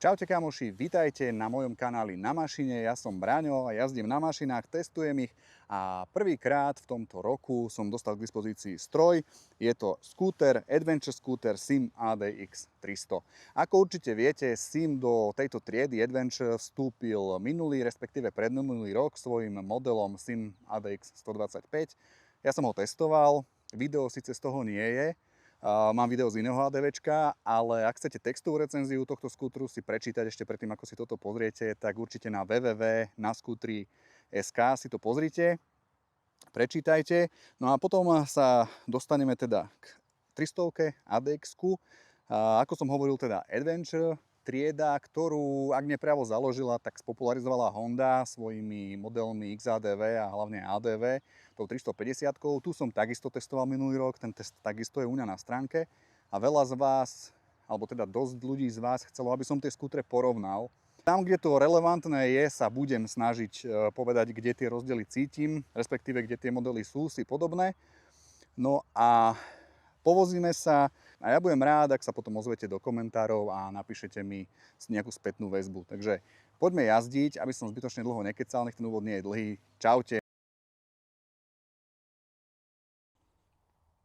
Čaute kamoši, vítajte na mojom kanáli Na mašine, ja som Braňo a jazdím na mašinách, testujem ich a prvýkrát v tomto roku som dostal k dispozícii stroj. Je to skúter, Adventure Scooter Sim ADX 300. Ako určite viete, Sim do tejto triedy Adventure vstúpil minulý, respektíve predminulý rok svojím modelom Sim ADX 125. Ja som ho testoval, video síce z toho nie je, mám video z iného ADVčka, ale ak chcete textovú recenziu tohto skútru si prečítať ešte predtým, ako si toto pozriete, tak určite na www.naskutri.sk si to pozrite, prečítajte. No a potom sa dostaneme teda k 300 ADX-ku. Ako som hovoril, teda Adventure, trieda, ktorú, ak nepravo založila, tak spopularizovala Honda svojimi modelmi XADV a hlavne ADV, tou 350-kou. Tu som takisto testoval minulý rok, ten test takisto je u mňa na stránke a veľa z vás, alebo teda dosť ľudí z vás chcelo, aby som tie skútre porovnal. Tam, kde to relevantné je, sa budem snažiť povedať, kde tie rozdiely cítim, respektíve kde tie modely sú si podobné. No a povozíme sa a ja budem rád, ak sa potom ozvete do komentárov a napíšete mi nejakú spätnú väzbu. Takže poďme jazdiť, aby som zbytočne dlho nekecal, nech ten úvod nie je dlhý. Čaute.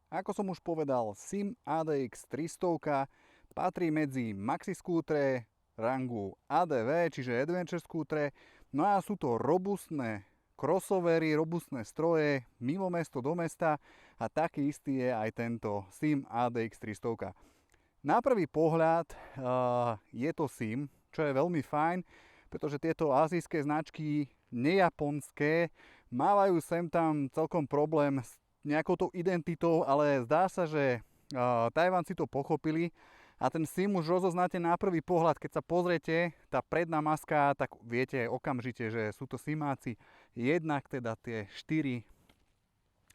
Ako som už povedal, Sim ADX 300 patrí medzi maxi skútre rangu ADV, čiže Adventure skútre. No a sú to robustné crossovery, robustné stroje mimo mesto do mesta a taký istý je aj tento Sim ADX 300. Na prvý pohľad je to Sim, čo je veľmi fajn, pretože tieto azijské značky nejaponské mávajú sem tam celkom problém s nejakou tou identitou, ale zdá sa, že Tajvanci to pochopili a ten Sim už rozoznáte na prvý pohľad. Keď sa pozriete, tá predná maska, tak viete okamžite, že sú to Simáci. Jednak teda tie 4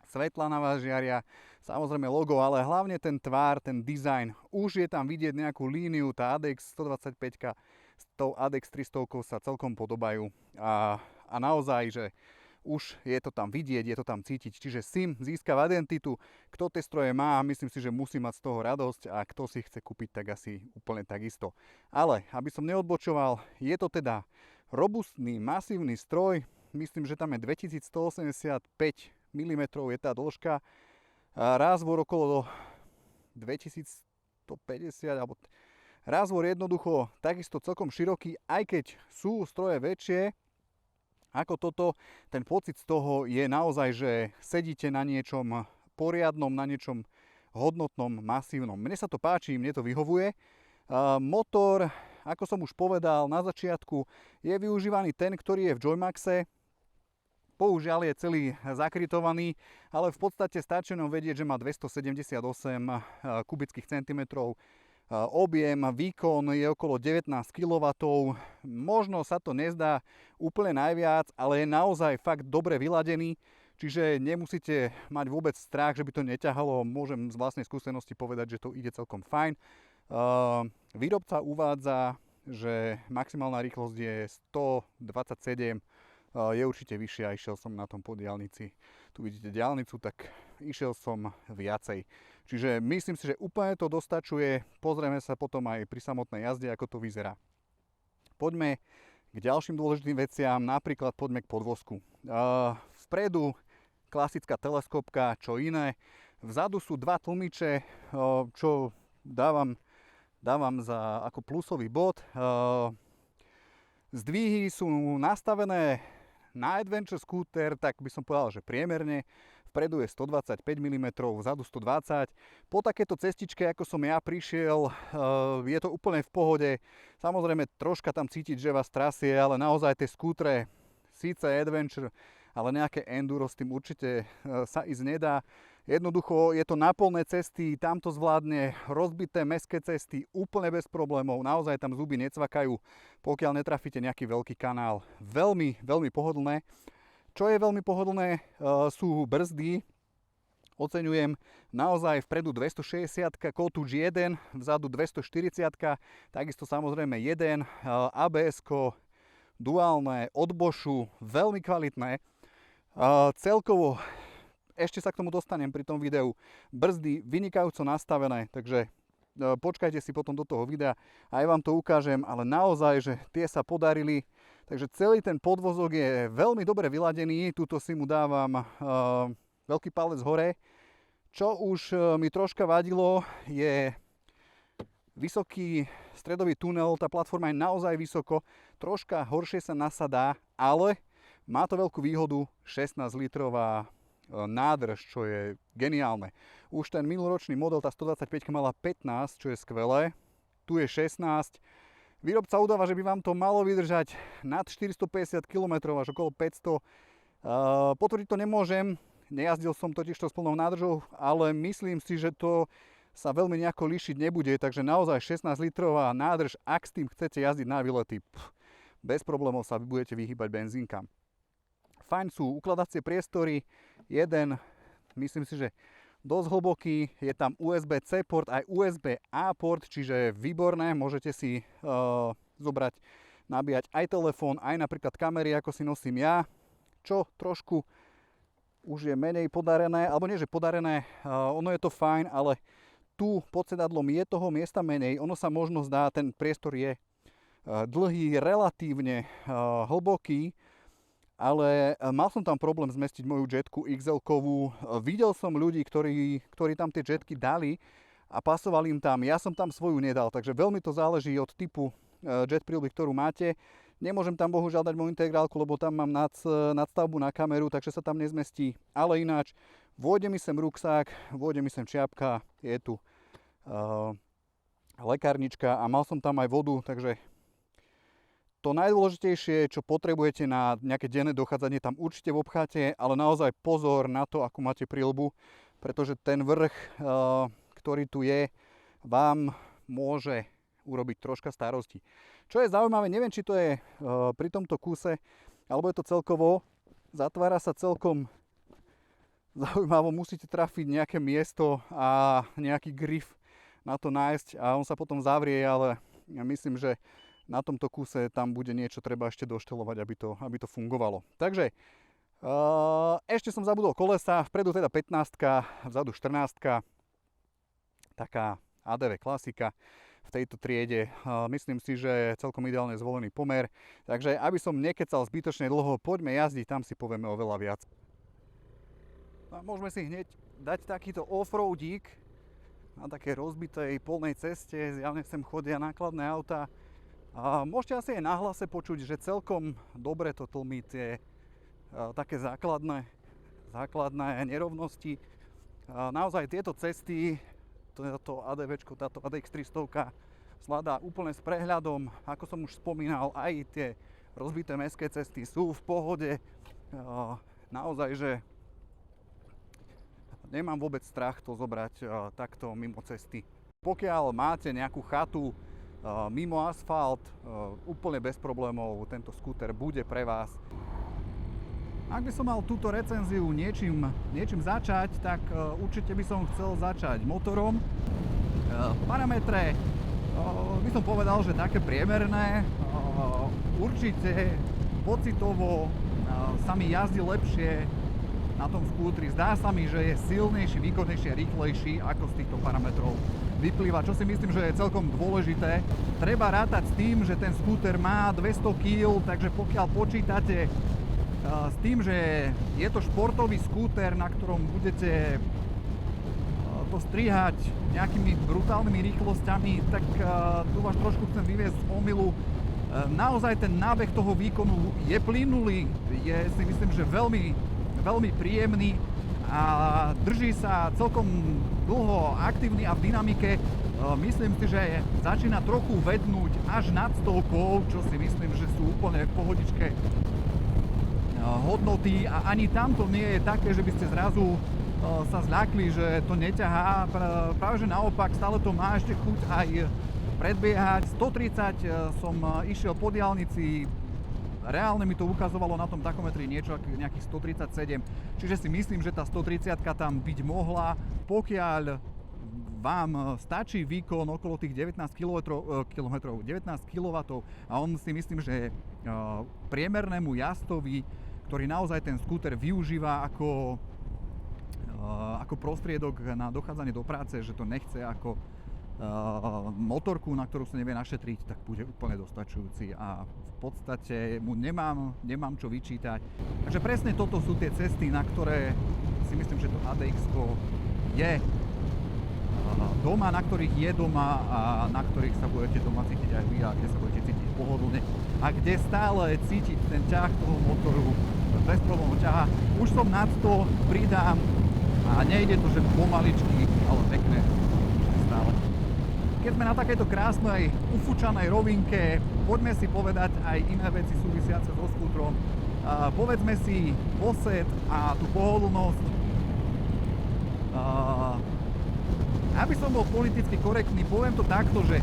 svetla na vás žiaria, samozrejme logo, ale hlavne ten tvár, ten dizajn. Už je tam vidieť nejakú líniu, tá ADX 125 s tou ADX 300 sa celkom podobajú a naozaj, že už je to tam vidieť, je to tam cítiť. Čiže Sim získava identitu, kto tie stroje má, myslím si, že musí mať z toho radosť a kto si chce kúpiť, tak asi úplne takisto. Ale aby som neodbočoval, je to teda robustný, masívny stroj, myslím, že tam je 2185 mm je tá dĺžka, rázvor okolo 2150, alebo rázvor jednoducho takisto celkom široký, aj keď sú stroje väčšie ako toto, ten pocit z toho je naozaj, že sedíte na niečom poriadnom, na niečom hodnotnom, masívnom. Mne sa to páči, mne to vyhovuje. Motor, ako som už povedal na začiatku, je využívaný ten, ktorý je v Joymaxe. Bohužiaľ je celý zakrytovaný, ale v podstate stačí nám vedieť, že má 278 kubických centimetrov objem, výkon je okolo 19 kW. Možno sa to nezdá úplne najviac, ale je naozaj fakt dobre vyladený, čiže nemusíte mať vôbec strach, že by to neťahalo. Môžem z vlastnej skúsenosti povedať, že to ide celkom fajn. Výrobca uvádza, že maximálna rýchlosť je 127, je určite vyššia, išiel som na tom po diaľnici. Tu vidíte diaľnicu, tak išiel som viacej. Čiže myslím si, že úplne to dostačuje. Pozrieme sa potom aj pri samotnej jazde, ako to vyzerá. Poďme k ďalším dôležitým veciam, napríklad poďme k podvozku. Vpredu klasická teleskopka, čo iné. Vzadu sú dva tlmiče, čo dávam za ako plusový bod. Zdvihy sú nastavené na Adventure Scooter, tak by som povedal, že priemerne. Vpredu je 125 mm, vzadu 120. Po takéto cestičke, ako som ja prišiel, je to úplne v pohode. Samozrejme, troška tam cítiť, že vás trasie, ale naozaj tie skútre, síce Adventure, ale nejaké enduro s tým určite sa ísť nedá. Jednoducho je to na polné cesty, tam to zvládne, rozbité mestské cesty úplne bez problémov, naozaj tam zuby necvakajú, pokiaľ netrafíte nejaký veľký kanál. Veľmi, veľmi pohodlné. Čo je veľmi pohodlné, sú brzdy. Oceňujem naozaj vpredu 260, kotúč 1, vzadu 240, takisto samozrejme 1, ABS-ko, duálne, od Boschu, veľmi kvalitné. Celkovo ešte sa k tomu dostanem pri tom videu. Brzdy vynikajúco nastavené, takže počkajte si potom do toho videa, aj vám to ukážem, ale naozaj, že tie sa podarili. Takže celý ten podvozok je veľmi dobre vyladený, tuto si mu dávam veľký palec hore. Čo už mi troška vadilo, je vysoký stredový tunel, tá platforma je naozaj vysoko, troška horšie sa nasadá, ale má to veľkú výhodu, 16 litrová nádrž, čo je geniálne. Už ten minuloročný model, tá 125 mala 15, čo je skvelé, tu je 16. Výrobca udáva, že by vám to malo vydržať nad 450 km, až okolo 500. Potvrdiť to nemôžem, nejazdil som totiž to s plnou nádržou, ale myslím si, že to sa veľmi nejako líšiť nebude, takže naozaj 16 litrová nádrž, ak s tým chcete jazdiť na výlety, bez problémov sa budete vyhýbať benzínkam. Fajn sú ukladacie priestory, jeden, myslím si, že dosť hlboký, je tam USB-C port, aj USB-A port, čiže výborné, môžete si zobrať, nabíjať aj telefón, aj napríklad kamery, ako si nosím ja, čo trošku už je menej podarené, alebo nie, že podarené, ono je to fajn, ale tu pod sedadlom je toho miesta menej, ono sa možno zdá, ten priestor je dlhý, relatívne hlboký, ale mal som tam problém zmestiť moju jetku XL-kovú. Videl som ľudí, ktorí tam tie jetky dali a pasovali im tam. Ja som tam svoju nedal, takže veľmi to záleží od typu jet príľby, ktorú máte. Nemôžem tam bohužiaľ dať moju integrálku, lebo tam mám nadstavbu na kameru, takže sa tam nezmestí. Ale ináč, vôjde mi sem ruksák, vôjde mi sem čiapka, je tu lekárnička a mal som tam aj vodu, takže to najdôležitejšie, čo potrebujete na nejaké denné dochádzanie, tam určite v obchate, ale naozaj pozor na to, ako máte príľbu, pretože ten vrch, ktorý tu je, vám môže urobiť troška starosti. Čo je zaujímavé, neviem, či to je pri tomto kúse, alebo je to celkovo, zatvára sa celkom zaujímavo, musíte trafiť nejaké miesto a nejaký grif na to nájsť a on sa potom zavrie, ale ja myslím, že na tomto kúse tam bude niečo treba ešte doštelovať, aby to fungovalo. Takže ešte som zabudol kolesa, vpredu teda 15, vzadu 14, taká ADV klasika v tejto triede. Myslím si, že celkom ideálne zvolený pomer. Takže aby som nekecal zbytočne dlho, poďme jazdiť, tam si povieme oveľa viac. Môžeme si hneď dať takýto offroadík na také rozbitej polnej ceste, zjavne sem chodia nákladné autá. Môžete asi aj na hlase počuť, že celkom dobre to tlmí tie také základné nerovnosti. Naozaj tieto cesty, toto ADVčko, táto ADX 300 zvládá úplne s prehľadom. Ako som už spomínal, aj tie rozbité mestské cesty sú v pohode. Naozaj, že nemám vôbec strach to zobrať takto mimo cesty. Pokiaľ máte nejakú chatu mimo asfalt, úplne bez problémov tento skúter bude pre vás. Ak by som mal túto recenziu niečím začať, tak určite by som chcel začať motorom. Parametre by som povedal, že také priemerné. Určite pocitovo sa mi jazdí lepšie na tom skútri. Zdá sa mi, že je silnejší, výkonnejší a rýchlejší, ako z týchto parametrov vyplýva. Čo si myslím, že je celkom dôležité. Treba rátať s tým, že ten skúter má 200 kg, takže pokiaľ počítate s tým, že je to športový skúter, na ktorom budete to strihať nejakými brutálnymi rýchlosťami, tak tu vás trošku chcem vyviesť z omylu. Naozaj ten nábeh toho výkonu je plynulý, je si myslím, že veľmi príjemný a drží sa celkom dlho aktívny a v dynamike. Myslím si, že začína trochu vednúť až nad 100, čo si myslím, že sú úplne v pohodičke hodnoty a ani tamto nie je také, že by ste zrazu sa zľakli, že to neťahá. Práve že naopak, stále to má ešte chuť aj predbiehať. 130 som išiel po diaľnici, reálne mi to ukazovalo na tom tachometri niečo nejakých 137, čiže si myslím, že tá 130 tam byť mohla, pokiaľ vám stačí výkon okolo tých 19 kW a on si myslím, že priemernému jazdovi, ktorý naozaj ten skúter využíva ako prostriedok na dochádzanie do práce, že to nechce ako motorku, na ktorú sa nevie našetriť, tak bude úplne dostačujúci a v podstate mu nemám čo vyčítať. Takže presne toto sú tie cesty, na ktoré si myslím, že to ADX-ko je doma, na ktorých je doma a na ktorých sa budete doma cítiť aj vy a kde sa budete cítiť pohodlne a kde stále cítiť ten ťah toho motoru bez problémov ťaha. Už som nad to, pridám a nejde to, že pomaličky, ale pekne stále. Keď sme na takejto krásnej ufúčanej rovinke, poďme si povedať aj iné veci súvisiace so skútrom. Povedzme si posed a tú pohodlnosť. Aby som bol politicky korektný, poviem to takto, že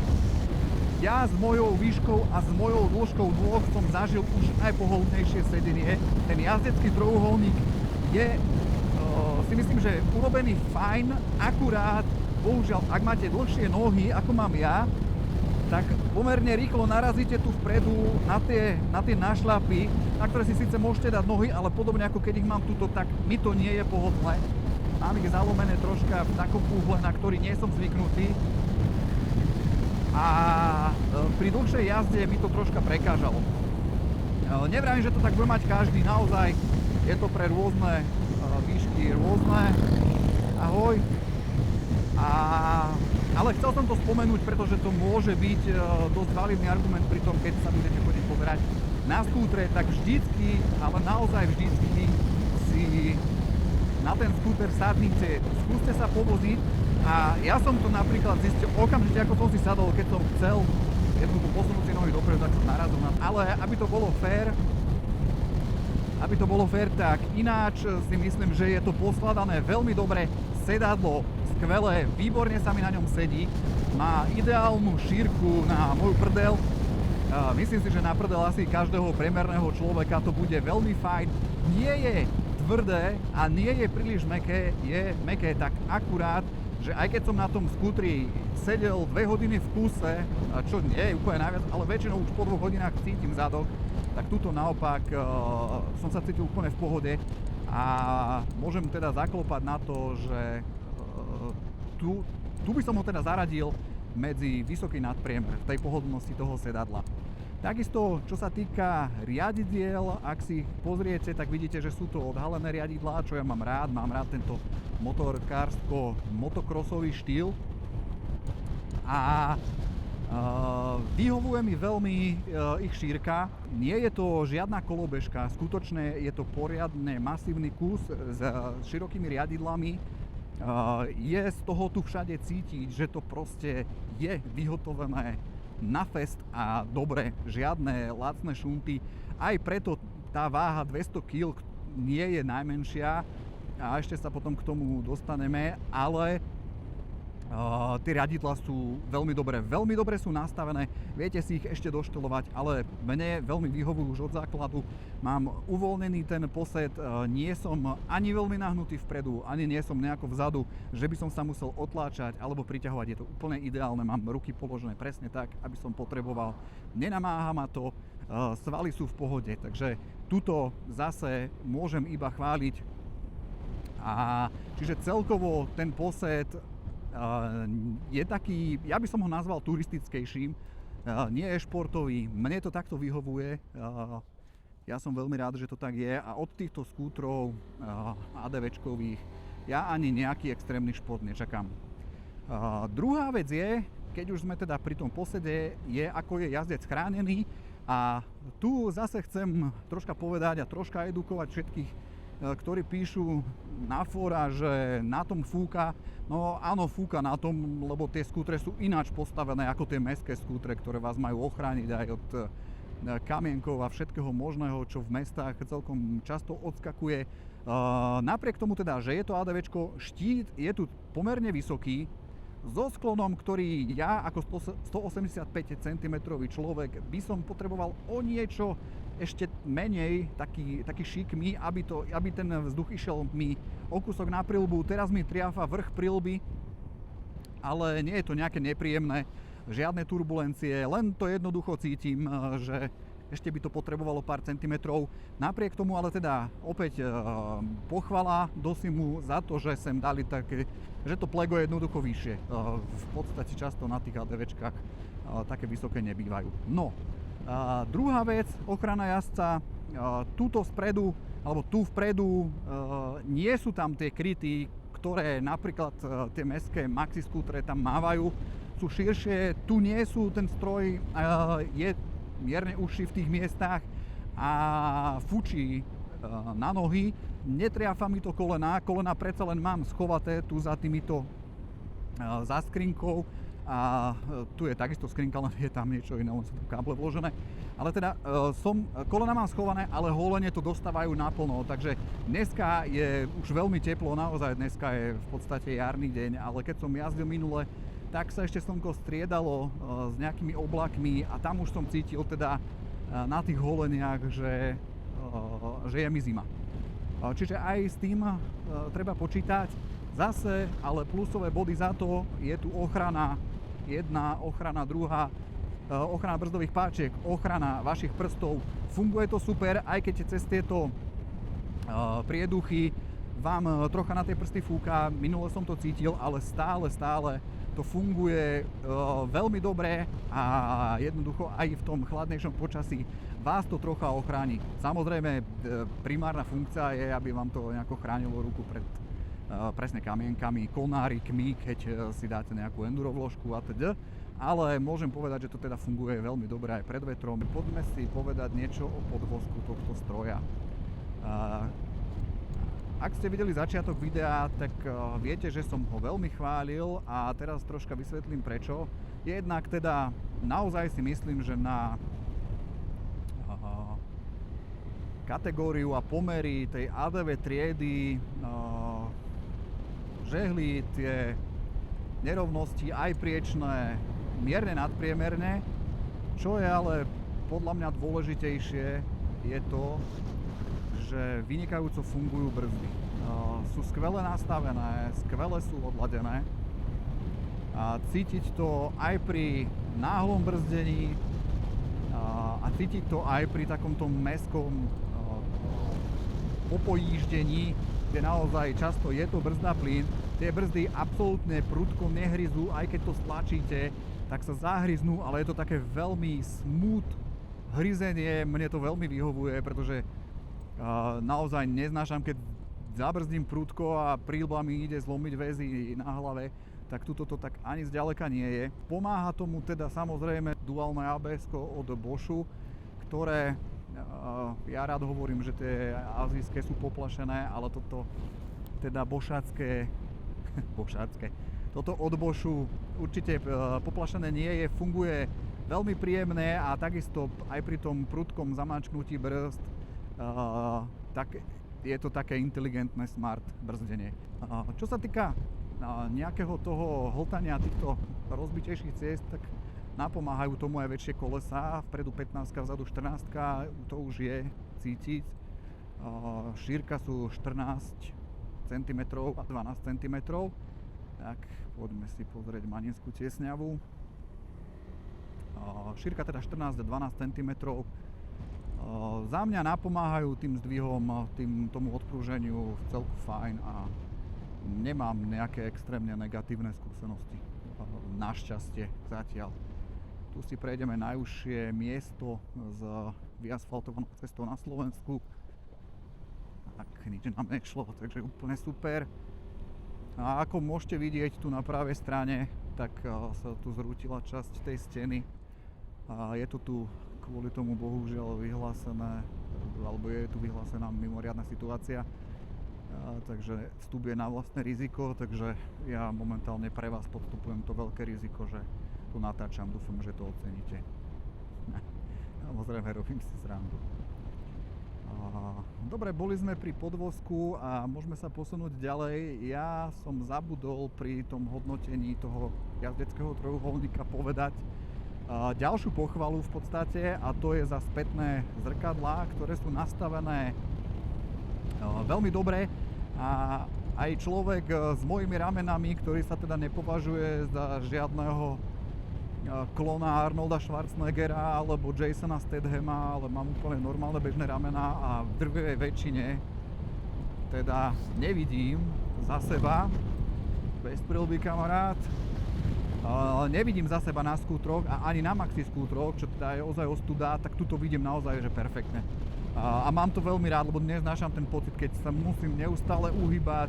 ja s mojou výškou a s mojou dĺžkou nôh som zažil už aj pohodlnejšie sedenie. Ten jazdecký trojuholník je, si myslím, že urobený fajn, akurát, bohužiaľ, ak máte dlhšie nohy, ako mám ja, tak pomerne rýchlo narazíte tu vpredu na tie našľapy, na ktoré si síce môžete dať nohy, ale podobne ako keď ich mám tuto, tak mi to nie je pohodlné. Mám ich zalomené troška v takom úhle, na ktorý nie som zvyknutý. A pri dlhšej jazde mi to troška prekážalo. Nevrajím, že to tak bude mať každý, naozaj je to pre rôzne výšky rôzne. Ahoj. Ale chcel som to spomenúť, pretože to môže byť dosť validný argument pri tom, keď sa budete chodiť pozerať na skútre, tak vždycky, ale naozaj vždycky si na ten skúter sadnite, skúste sa povoziť a ja som to napríklad zistil okamžite, ako som si sadol, keď som chcel jednoducho posunúť si nohy dopredu, tak som narazil na... Ale aby to bolo fér, tak ináč si myslím, že je to poskladané veľmi dobre, sedadlo skvelé, výborne sa mi na ňom sedí, má ideálnu šírku na moju prdel, myslím si, že na prdel asi každého priemerného človeka to bude veľmi fajn, nie je tvrdé a nie je príliš mäkké, je mäkké tak akurát, že aj keď som na tom skútri sedel 2 hodiny v kuse, čo nie je úplne najviac, ale väčšinou už po 2 hodinách cítim zadok, tak tuto naopak som sa cítil úplne v pohode a môžem teda zaklopať na to, že tu by som ho teda zaradil medzi vysoký nadpriemer v tej pohodlnosti toho sedadla. Takisto, čo sa týka riadidiel, ak si pozriete, tak vidíte, že sú to odhalené riadidlá, čo ja mám rád tento motokrosový štýl a vyhovuje mi veľmi ich šírka. Nie je to žiadna kolobežka, skutočne je to poriadne masívny kus s širokými riadidlami. Je z toho tu všade cítiť, že to proste je vyhotovené na fest a dobre, žiadne lacné šunty. Aj preto tá váha 200 kg nie je najmenšia a ešte sa potom k tomu dostaneme, ale tie riadidlá sú veľmi dobre sú nastavené, viete si ich ešte doštelovať, ale mne veľmi vyhovujú už od základu. Mám uvoľnený ten posed, nie som ani veľmi nahnutý vpredu, ani nie som nejako vzadu, že by som sa musel otláčať alebo priťahovať, je to úplne ideálne, mám ruky položené presne tak, aby som potreboval, nenamáha ma to, svaly sú v pohode, takže tuto zase môžem iba chváliť. A čiže celkovo ten posed je taký, ja by som ho nazval turistickejším, nie je športový, mne to takto vyhovuje, ja som veľmi rád, že to tak je a od týchto skútrov ADVčkových ja ani nejaký extrémny šport nečakám. Druhá vec je, keď už sme teda pri tom posede, je ako je jazdec chránený a tu zase chcem troška povedať a troška edukovať všetkých, ktorí píšu na fóra, že na tom fúka. No áno, fúka na tom, lebo tie skútre sú ináč postavené ako tie mestské skútre, ktoré vás majú ochrániť aj od kamienkov a všetkého možného, čo v mestách celkom často odskakuje. Napriek tomu teda, že je to ADVčko, štít je tu pomerne vysoký, so sklonom, ktorý ja ako 185 cm človek by som potreboval o niečo ešte menej, taký šikmý, aby ten vzduch išiel mi o kúsok na prilbu. Teraz mi triafa vrch prilby, ale nie je to nejaké nepríjemné, žiadne turbulencie, len to jednoducho cítim, že ešte by to potrebovalo pár centimetrov. Napriek tomu ale teda opäť pochvala Dosimu za to, že sem dali také, že to plego je jednoducho vyššie. V podstate často na tých ADVčkách také vysoké nebývajú. No, druhá vec, ochrana jazdca, tuto spredu, alebo tu vpredu nie sú tam tie kryty, ktoré napríklad tie mestské maxi skútre tam mávajú, sú širšie, tu nie sú, ten stroj je mierne užší v tých miestach a fučí na nohy, netriafa mi to kolena predsa len mám schovaté tu za týmito za skrinkou a tu je takisto skrinka, len je tam niečo iné, len sú tam káble vložené. Ale teda kolena mám schované, ale holenie to dostávajú naplno, takže dneska je už veľmi teplo, naozaj dneska je v podstate jarný deň, ale keď som jazdil minule, tak sa ešte slnko striedalo s nejakými oblakmi a tam už som cítil teda na tých holeniach, že je mi zima. Čiže aj s tým treba počítať. Zase, ale plusové body za to, je tu ochrana jedna, ochrana druhá, ochrana brzdových páčiek, ochrana vašich prstov. Funguje to super, aj keď cez tieto prieduchy vám trocha na tie prsty fúka. Minule som to cítil, ale stále to funguje veľmi dobre a jednoducho aj v tom chladnejšom počasí vás to trocha ochráni. Samozrejme, primárna funkcia je, aby vám to nejako chránilo ruku pred presne kamienkami, konárikmi, keď si dáte nejakú enduro vložku a teda. Ale môžem povedať, že to teda funguje veľmi dobre aj pred vetrom. Poďme si povedať niečo o podvozku tohto stroja. Ak ste videli začiatok videa, tak viete, že som ho veľmi chválil a teraz troška vysvetlím prečo. Jednak teda naozaj si myslím, že na kategóriu a pomery tej ADV triedy žehli tie nerovnosti aj priečné mierne nadpriemerne. Čo je ale podľa mňa dôležitejšie je to, že vynikajúco fungujú brzdy. Sú skvele nastavené, skvele sú odladené a cítiť to aj pri náhlom brzdení a cítiť to aj pri takomto mestskom popojíždení, kde naozaj často je to brzda plyn. Tie brzdy absolútne prudko nehryzú, aj keď to stlačíte, tak sa zahryznú, ale je to také veľmi smooth hryzenie, mne to veľmi vyhovuje, pretože naozaj neznášam, keď zabrzdím prudko a príľba mi ide zlomiť väzy na hlave, tak tuto to tak ani zďaleka nie je. Pomáha tomu teda samozrejme duálne ABS-ko od Boschu, ktoré ja rád hovorím, že tie azijské sú poplašené, ale toto teda bošácké toto od Boschu určite poplašené nie je, funguje veľmi príjemné a takisto aj pri tom prudkom zamáčknutí brzd tak je to také inteligentné smart brzdenie. Čo sa týka nejakého toho hltania týchto rozbitejších ciest, tak napomáhajú tomu aj väčšie kolesá, vpredu 15, vzadu 14, to už je cítiť. Šírka sú 14 cm a 12 cm. Tak, poďme si pozrieť Maninskú tiesňavu. Šírka teda 14 a 12 cm. Za mňa napomáhajú tým zdvihom, tomu odprúženiu celku fajn a nemám nejaké extrémne negatívne skúsenosti. Našťastie zatiaľ. Tu si prejdeme najúžšie miesto z vyasfaltovanou cestou na Slovensku. Tak nič nám nešlo, takže úplne super. A ako môžete vidieť tu na pravej strane, tak sa tu zrútila časť tej steny. A je to tu kvôli tomu bohužiaľ vyhlásené, alebo je tu vyhlásená mimoriadna situácia. Takže vstup je na vlastné riziko, takže ja momentálne pre vás podstupujem to veľké riziko, že tu natáčam, dúfam, že to oceníte. Samozrejme, robím si srandu. Dobre, boli sme pri podvozku a môžeme sa posunúť ďalej. Ja som zabudol pri tom hodnotení toho jazdeckého trojuholníka povedať ďalšiu pochvalu v podstate, a to je za spätné zrkadlá, ktoré sú nastavené veľmi dobre a aj človek s mojimi ramenami, ktorý sa teda nepovažuje za žiadneho klona Arnolda Schwarzeneggera alebo Jasona Stathama, ale mám úplne normálne bežné ramená a v drvivej väčšine teda nevidím za seba, bez prilby kamarát, nevidím za seba na skútroch a ani na maxi skútroch, čo teda je ozaj ostuda, tak tuto vidím naozaj, že perfektne. A mám to veľmi rád, lebo neznášam ten pocit, keď sa musím neustále uhýbať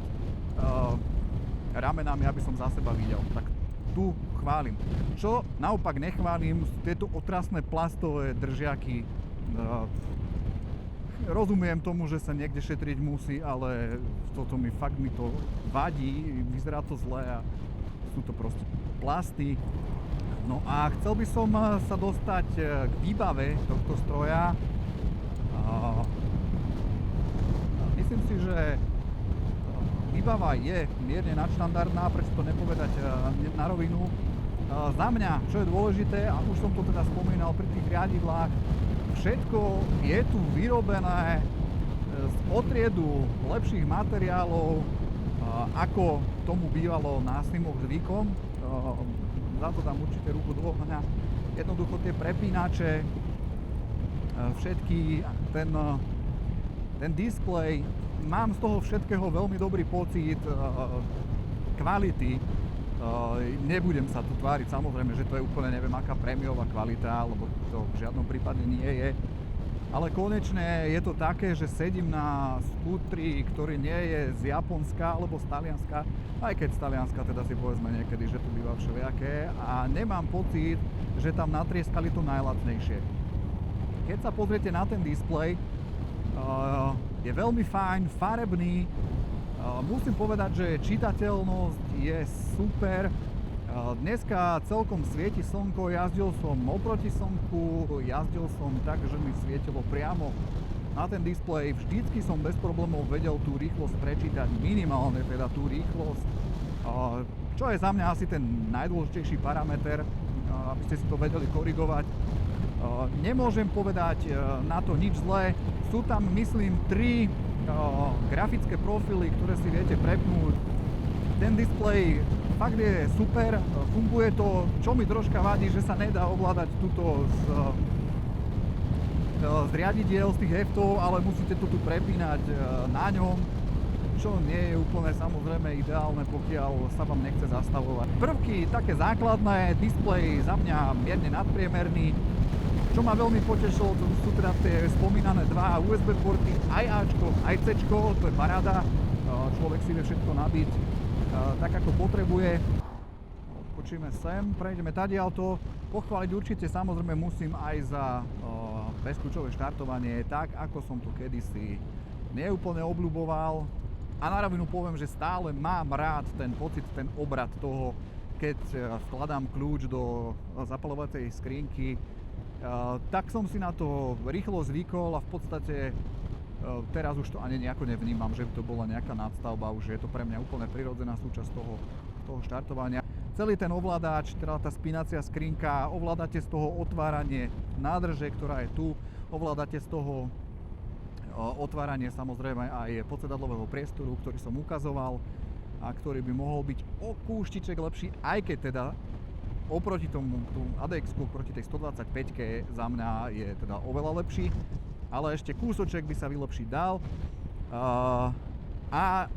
ramenami, aby som za seba videl. Tak tu chválim. Čo naopak nechválim, sú tieto otrasné plastové držiaky. Rozumiem tomu, že sa niekde šetriť musí, ale fakt mi to vadí, vyzerá to zle a sú to proste plasty. No a chcel by som sa dostať k výbave tohto stroja. Myslím si, že výbava je mierne nadštandardná, prečo to nepovedať na rovinu. Za mňa, čo je dôležité, a už som to teda spomínal pri tých riadidlách, všetko je tu vyrobené z otriedu lepších materiálov, ako tomu bývalo na Simoch zvykom. Za to dám určite ruku do ohňa. Jednoducho tie prepínače, všetky, ten displej, mám z toho všetkého veľmi dobrý pocit kvality. Nebudem sa tu tváriť, samozrejme, že to je úplne neviem aká prémiová kvalita, lebo to v žiadnom prípade nie je. Ale konečne je to také, že sedím na skútri, ktorý nie je z Japonska alebo z Talianska, aj keď z Talianska teda si povedzme niekedy, že tu býva všelijaké, a nemám pocit, že tam natrieskali to najlacnejšie. Keď sa pozriete na ten displej, je veľmi fajn, farebný. Musím povedať, že čitateľnosť je super. Dneska celkom svieti slnko, jazdil som oproti slnku, jazdil som tak, že mi svietilo priamo na ten displej. Vždycky som bez problémov vedel tú rýchlosť prečítať, minimálne teda tú rýchlosť, čo je za mňa asi ten najdôležitejší parameter, aby ste si to vedeli korigovať. Nemôžem povedať na to nič zlé. Sú tam, myslím, 3 grafické profily, ktoré si viete prepnúť. Ten displej fakt je super, funguje to. Čo mi troška vadí, že sa nedá ovládať tuto z riadidiel, z tých heftov, ale musíte to tu prepínať na ňom, čo nie je úplne samozrejme ideálne, pokiaľ sa vám nechce zastavovať. Prvky také základné, displej za mňa mierne nadpriemerný. Čo ma veľmi potešilo, to sú teda tie spomínané 2 USB porty, aj Ačko, aj Cčko, to je paráda. Človek si vie všetko nabiť tak, ako potrebuje. Odpočíme sem, prejdeme tadiaľto. Pochváliť určite samozrejme musím aj za bezkľúčové štartovanie, tak ako som to kedysi neúplne obľúboval. A na rovinu poviem, že stále mám rád ten pocit, ten obrad toho, keď vkladám kľúč do zapaľovacej skrinky. Tak som si na to rýchlo zvykol a v podstate teraz už to ani nejako nevnímam, že by to bola nejaká nadstavba, už je to pre mňa úplne prirodzená súčasť toho štartovania. Celý ten ovládač, teda tá spínacia skrinka, ovládate z toho otváranie nádrže, ktorá je tu, ovládate z toho otváranie samozrejme aj podsedadlového priestoru, ktorý som ukazoval a ktorý by mohol byť o kúštiček lepší, aj keď teda oproti tomu ADX-ku, proti tej 125-ke za mňa je teda oveľa lepší, ale ešte kúsoček by sa vylepšiť dal. A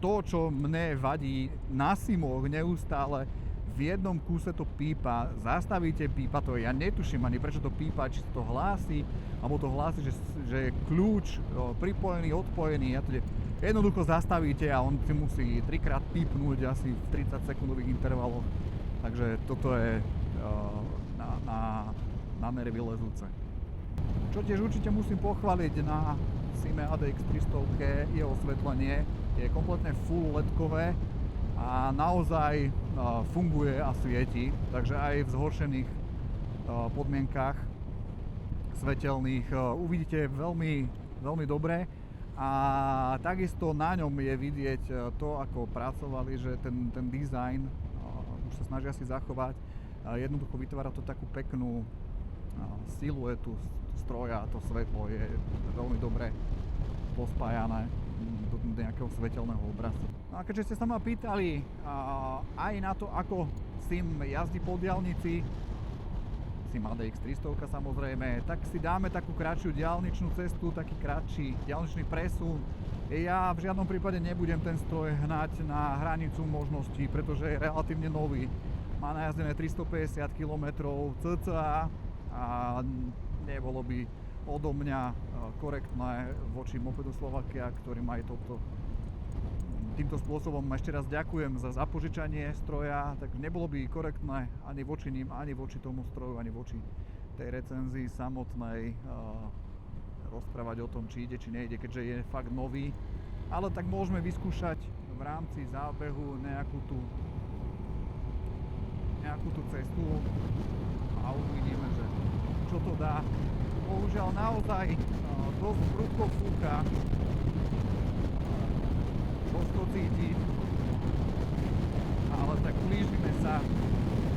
to, čo mne vadí na Simoch neustále, v jednom kúse to pípa, zastavíte, pípa to, ja netuším ani prečo to pípa, či to hlási, alebo to hlási, že je kľúč pripojený, odpojený, jednoducho zastavíte a on si musí 3-krát pípnúť asi v 30 sekundových intervaloch. Takže toto je na nervy lezúce. Čo tiež určite musím pochváliť na Sime ADX 300 je osvetlenie. Je kompletne full LED-kové a naozaj funguje a svieti. Takže aj v zhoršených podmienkach svetelných uvidíte veľmi, veľmi dobre. A takisto na ňom je vidieť to, ako pracovali, že ten dizajn už sa snažia si zachovať. Jednoducho vytvára to takú peknú siluetu stroja, to svetlo je veľmi dobre pospájané do nejakého svetelného obrazu. No a keďže ste sa ma pýtali aj na to, ako Sim jazdí po diaľnici, si Made X300 samozrejme, tak si dáme takú kratšiu diaľničnú cestu, taký kratší diaľničný presun. Ja v žiadnom prípade nebudem ten stroj hnať na hranicu možností, pretože je relatívne nový. Má najazdené 350 km cca a nebolo by odo mňa korektné voči Mopedu Slovakia, ktorý má aj týmto spôsobom. Ešte raz ďakujem za zapožičanie stroja, tak nebolo by korektné ani voči ním, ani voči tomu stroju, ani voči tej recenzii samotnej rozprávať o tom, či ide, či nejde, keďže je fakt nový. Ale tak môžeme vyskúšať v rámci zábehu nejakú tú cestu a uvidíme, že čo to dá. Bohužiaľ naozaj dosť prudko fúka, dosť to cíti, ale tak blížime sa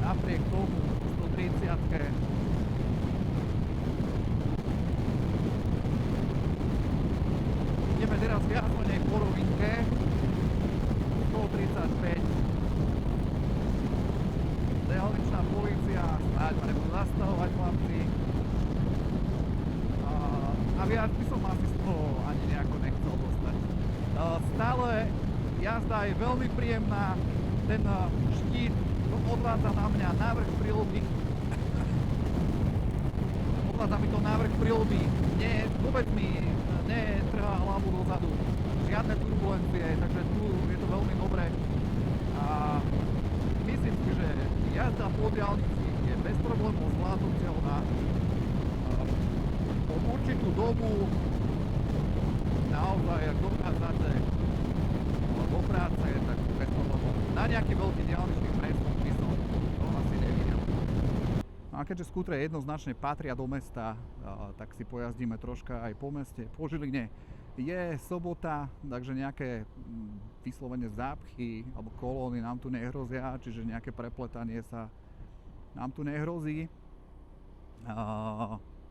napriek tomu 130-ke. Ideme teraz viac menej po rovinke, 135. Diaľničná polícia, snáď ma nebudú zastavovať chlapci. A viac by som asi z toho ani nejako nechcel dostať. Stále jazda je veľmi príjemná, ten štít odvádza na mňa návrh príľuby. Odvádza mi to návrh príľuby, vôbec mi netrhá hlavu dozadu, žiadne turbulencie, takže tu je to veľmi dobré. A myslím si, že jazda po diaľnici je bez problémov zvládnutelná. Po určitú dobu naozaj, ak dochádzate do práce, tak bez problémov. Na nejaký veľký diaľničný presun by som to asi nevidel. A keďže skútre jednoznačne patria do mesta, tak si pojazdíme troška aj po meste. Po Žiline je sobota, takže nejaké vyslovene zápchy alebo kolóny nám tu nehrozia, čiže nejaké prepletanie sa nám tu nehrozí.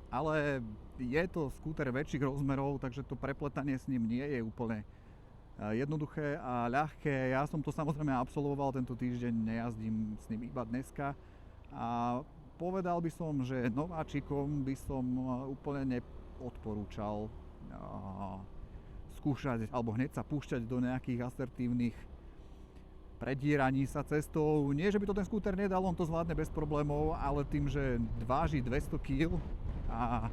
Ale je to skúter väčších rozmerov, takže to prepletanie s ním nie je úplne jednoduché a ľahké. Ja som to samozrejme absolvoval tento týždeň, nejazdím s ním iba dneska. A povedal by som, že nováčikom by som úplne neodporúčal skúšať alebo hneď sa púšťať do nejakých asertívnych predíraní sa cestou. Nie, že by to ten skúter nedal, on to zvládne bez problémov, ale tým, že váži 200 kg a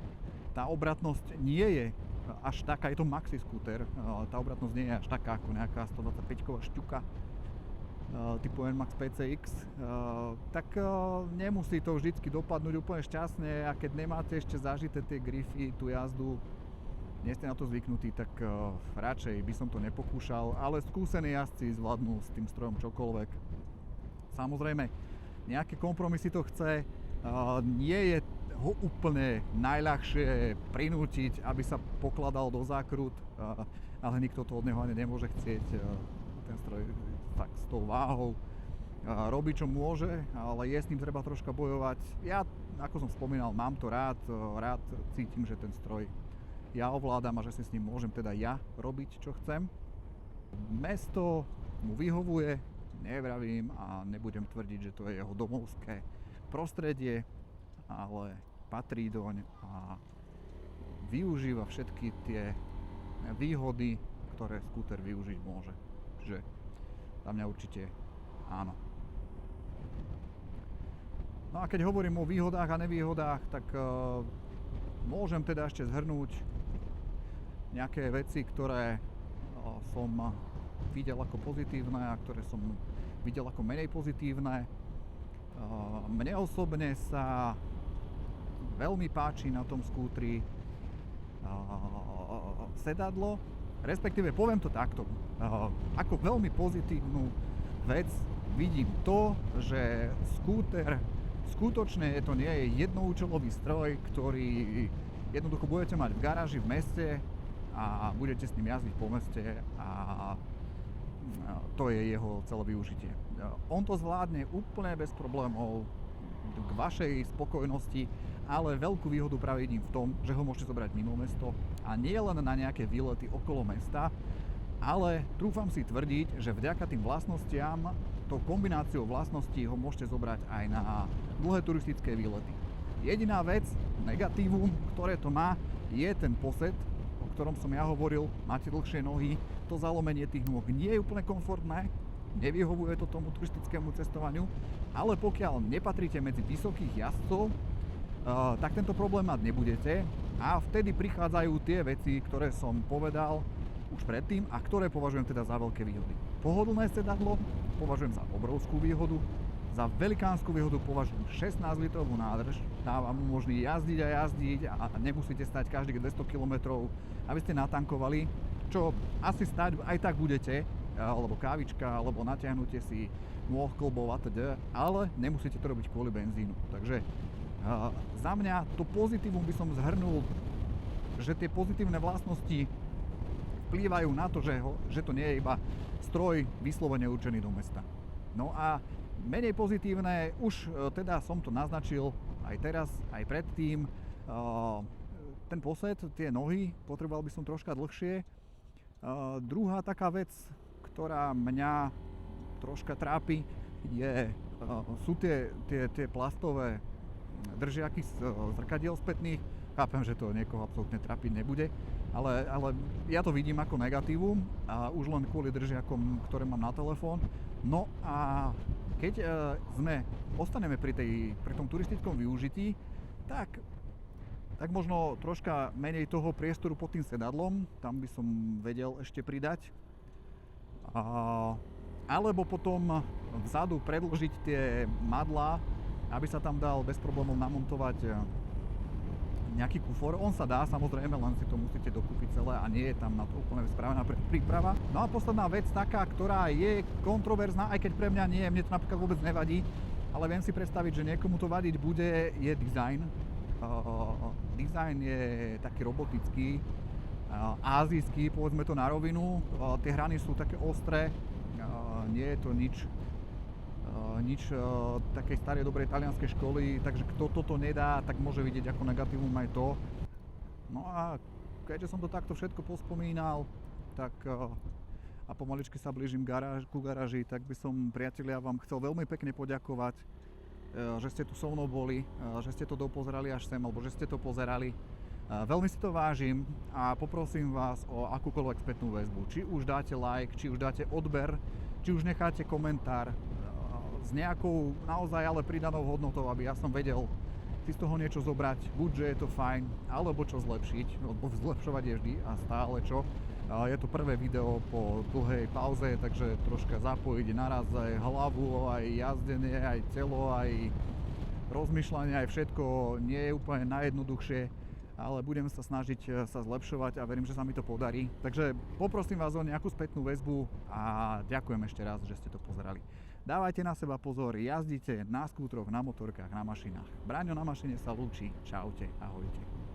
tá obratnosť nie je až taká, je to maxi skúter, tá obratnosť nie je až taká ako nejaká 125-ková šťuka typu NMAX PCX, tak nemusí to vždycky dopadnúť úplne šťastne a keď nemáte ešte zažité tie grify, tú jazdu, nie ste na to zvyknutí, tak radšej by som to nepokúšal, ale skúsení jazdci zvládnu s tým strojom čokoľvek. Samozrejme, nejaké kompromisy to chce, nie je ho úplne najľahšie prinútiť, aby sa pokladal do zákrut, ale nikto to od neho ani nemôže chcieť. Ten stroj tak s tou váhou robí čo môže, ale je s ním treba troška bojovať. Ja, ako som spomínal, mám to rád cítim, že ten stroj ja ovládam a že si s ním môžem teda ja robiť čo chcem. Mesto mu vyhovuje, nevravím a nebudem tvrdiť, že to je jeho domovské prostredie, ale patrí doň a využíva všetky tie výhody, ktoré skúter využiť môže. Čiže za mňa určite áno. No a keď hovorím o výhodách a nevýhodách, tak môžem teda ešte zhrnúť nejaké veci, ktoré som videl ako pozitívne a ktoré som videl ako menej pozitívne. Mne osobne sa veľmi páči na tom skútri sedadlo, respektíve poviem to takto. Ako veľmi pozitívnu vec vidím to, že skúter skutočne to nie je jednoúčelový stroj, ktorý jednoducho budete mať v garáži v meste a budete s ním jazdiť po meste a to je jeho celé využitie. On to zvládne úplne bez problémov k vašej spokojnosti, ale veľkú výhodu práve vidím v tom, že ho môžete zobrať mimo mesto a nie len na nejaké výlety okolo mesta, ale trúfam si tvrdiť, že vďaka tým vlastnostiam, tou kombináciou vlastností ho môžete zobrať aj na dlhé turistické výlety. Jediná vec, negatívum, ktoré to má, je ten posed, o ktorom som ja hovoril, máte dlhšie nohy, to zalomenie tých nôh nie je úplne komfortné, nevyhovuje to tomu turistickému cestovaniu, ale pokiaľ nepatríte medzi vysokých jazdcov, tak tento problém mať nebudete a vtedy prichádzajú tie veci, ktoré som povedal už predtým a ktoré považujem teda za veľké výhody. Pohodlné sedadlo považujem za obrovskú výhodu, za velikánsku výhodu považujem 16 litrovú nádrž, tá vám umožní jazdiť a nemusíte stať každých 200 km, aby ste natankovali, čo asi stať aj tak budete, alebo kávička, alebo natiahnutie si nôh, klbov atď., ale nemusíte to robiť kvôli benzínu. Takže za mňa to pozitívum by som zhrnul, že tie pozitívne vlastnosti vplývajú na to, že to nie je iba stroj vyslovene určený do mesta. No a menej pozitívne, už teda som to naznačil aj teraz, aj predtým, ten posed, tie nohy, potreboval by som troška dlhšie. Druhá taká vec, ktorá mňa troška trápi, sú tie plastové držiaky z zrkadiel spätných. Chápem, že to niekoho absolútne trápiť nebude, ale ja to vidím ako negatívum a už len kvôli držiakom, ktoré mám na telefón. No a keď ostaneme pri tom turistickom využití, tak možno troška menej toho priestoru pod tým sedadlom, tam by som vedel ešte pridať. Alebo potom vzadu predĺžiť tie madlá, aby sa tam dal bez problémov namontovať nejaký kufor. On sa dá, samozrejme, len si to musíte dokúpiť celé a nie je tam na to úplne spravená príprava. No a posledná vec taká, ktorá je kontroverzná, aj keď pre mňa nie, mne to napríklad vôbec nevadí, ale viem si predstaviť, že niekomu to vadiť bude, je dizajn. Dizajn je taký robotický, ázijský, povedzme to na rovinu. Tie hrany sú také ostré, nie je to nič takej starej dobrej talianskej školy, takže kto toto nedá, tak môže vidieť ako negatívum aj to. No a keďže som to takto všetko pospomínal, tak a pomaličky sa blížim ku garáži, tak by som, priatelia, vám chcel veľmi pekne poďakovať, že ste tu so mnou boli, že ste to dopozerali až sem, alebo že ste to pozerali. Veľmi si to vážim a poprosím vás o akúkoľvek spätnú väzbu. Či už dáte like, či už dáte odber, či už necháte komentár s nejakou naozaj ale pridanou hodnotou, aby ja som vedel si z toho niečo zobrať, buď že je to fajn, alebo čo zlepšiť, lebo zlepšovať je vždy a stále čo. Je to prvé video po dlhej pauze, takže troška zapojiť naraz aj hlavu, aj jazdenie, aj telo, aj rozmýšľanie, aj všetko nie je úplne najjednoduchšie, ale budem sa snažiť sa zlepšovať a verím, že sa mi to podarí. Takže poprosím vás o nejakú spätnú väzbu a ďakujem ešte raz, že ste to pozerali. Dávajte na seba pozor, jazdite na skútroch, na motorkách, na mašinách. Braňo na mašine sa lúči. Čaute, ahojte.